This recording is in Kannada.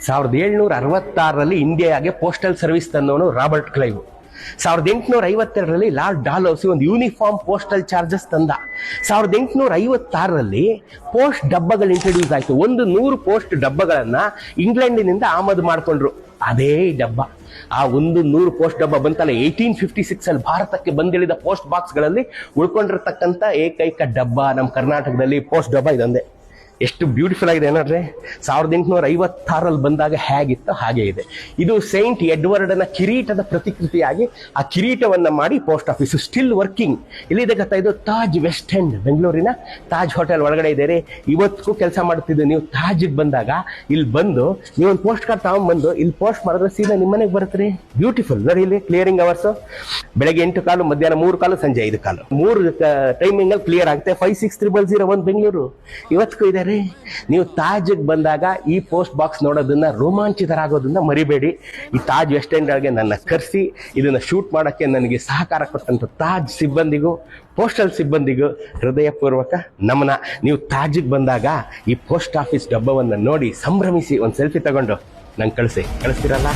1766ರಲ್ಲಿ ಇಂಡಿಯಾಗೆ ಪೋಸ್ಟಲ್ ಸರ್ವಿಸ್ ತಂದವನು ರಾಬರ್ಟ್ ಕ್ಲೈವ್. 1852ರಲ್ಲಿ ಲಾರ್ಡ್ ಡಾಲ್ಹೌಸಿ ಒಂದು ಯೂನಿಫಾರ್ಮ್ ಪೋಸ್ಟಲ್ ಚಾರ್ಜಸ್ ತಂದ. 1856ರಲ್ಲಿ ಪೋಸ್ಟ್ ಡಬ್ಬಗಳು ಇಂಟ್ರೊಡ್ಯೂಸ್ ಆಯಿತು. 100 ಪೋಸ್ಟ್ ಡಬ್ಬಗಳನ್ನ ಇಂಗ್ಲೆಂಡಿನಿಂದ ಆಮದು ಮಾಡಿಕೊಂಡ್ರು. ಅದೇ ಡಬ್ಬ, ಆ 100 ಪೋಸ್ಟ್ ಡಬ್ಬ ಬಂತಲ್ಲ 1856 ಅಲ್ಲಿ ಭಾರತಕ್ಕೆ ಬಂದಿಳಿದ ಪೋಸ್ಟ್ ಬಾಕ್ಸ್ಗಳಲ್ಲಿ ಉಳ್ಕೊಂಡಿರ್ತಕ್ಕಂಥ ಏಕೈಕ ಡಬ್ಬ ನಮ್ಮ ಕರ್ನಾಟಕದಲ್ಲಿ ಪೋಸ್ಟ್ ಡಬ್ಬ ಇದೊಂದೇ. ಎಷ್ಟು ಬ್ಯೂಟಿಫುಲ್ ಆಗಿದೆ ಏನಾದ್ರೆ. 1856ರಲ್ಲಿ ಬಂದಾಗ ಹೇಗಿತ್ತು ಹಾಗೆ ಇದೆ. ಇದು ಸೈಂಟ್ ಎಡ್ವರ್ಡ್ನ ಕಿರೀಟದ ಪ್ರತಿಕೃತಿಯಾಗಿ ಆ ಕಿರೀಟವನ್ನ ಮಾಡಿ ಪೋಸ್ಟ್ ಆಫೀಸ್ ಸ್ಟಿಲ್ ವರ್ಕಿಂಗ್. ಇಲ್ಲಿದೆ ಗೊತ್ತಾ, ಇದು ತಾಜ್ ವೆಸ್ಟ್ ಎಂಡ್, ಬೆಂಗಳೂರಿನ ತಾಜ್ ಹೋಟೆಲ್ ಒಳಗಡೆ ಇದೆ. ಇವತ್ತಿಗೂ ಕೆಲಸ ಮಾಡ್ತಿದ್ದು. ನೀವು ತಾಜ್ಗೆ ಬಂದಾಗ ಇಲ್ಲಿ ಬಂದು ನೀವು ಒಂದು ಪೋಸ್ಟ್ ಕಾರ್ಡ್ ತಗೊಂಡ್ಬಂದು ಇಲ್ಲಿ ಪೋಸ್ಟ್ ಮಾಡಿದ್ರೆ ಸೀದಾ ನಿಮ್ಮನೆಗೆ ಬರುತ್ತೆ. ಬ್ಯೂಟಿಫುಲ್ ನೋಡಿ. ಇಲ್ಲಿ ಕ್ಲಿಯರಿಂಗ್ ಅವರ್ಸ್ ಬೆಳಗ್ಗೆ 8 ಮಧ್ಯಾಹ್ನ 3 ಸಂಜೆ 5 3 ಟೈಮಿಂಗ್ ಅಲ್ಲಿ ಕ್ಲಿಯರ್ ಆಗುತ್ತೆ. 560001 ಬೆಂಗಳೂರು ಇವತ್ತಿಗೂ ಇದೆ. ನೀವು ತಾಜ್ಗೆ ಬಂದಾಗ ಈ ಪೋಸ್ಟ್ ಬಾಕ್ಸ್ ನೋಡೋದನ್ನ ರೋಮಾಂಚಿತರಾಗೋದನ್ನ ಮರಿಬೇಡಿ. ಈ ತಾಜ್ ವೆಸ್ಟ್ ಎಂಡ್ ಗೆ ನನ್ನ ಕರೆಸಿ ಇದನ್ನ ಶೂಟ್ ಮಾಡಕ್ಕೆ ನನಗೆ ಸಹಕಾರ ಕೊಟ್ಟಂತ ತಾಜ್ ಸಿಬ್ಬಂದಿಗೂ ಪೋಸ್ಟಲ್ ಸಿಬ್ಬಂದಿಗೂ ಹೃದಯಪೂರ್ವಕ ನಮನ. ನೀವು ತಾಜ್ಗೆ ಬಂದಾಗ ಈ ಪೋಸ್ಟ್ ಆಫೀಸ್ ಡಬ್ಬವನ್ನ ನೋಡಿ ಸಂಭ್ರಮಿಸಿ ಒಂದು ಸೆಲ್ಫಿ ತಗೊಂಡು ನಂಗೆ ಕಳಿಸ್ತೀರಲ್ಲ.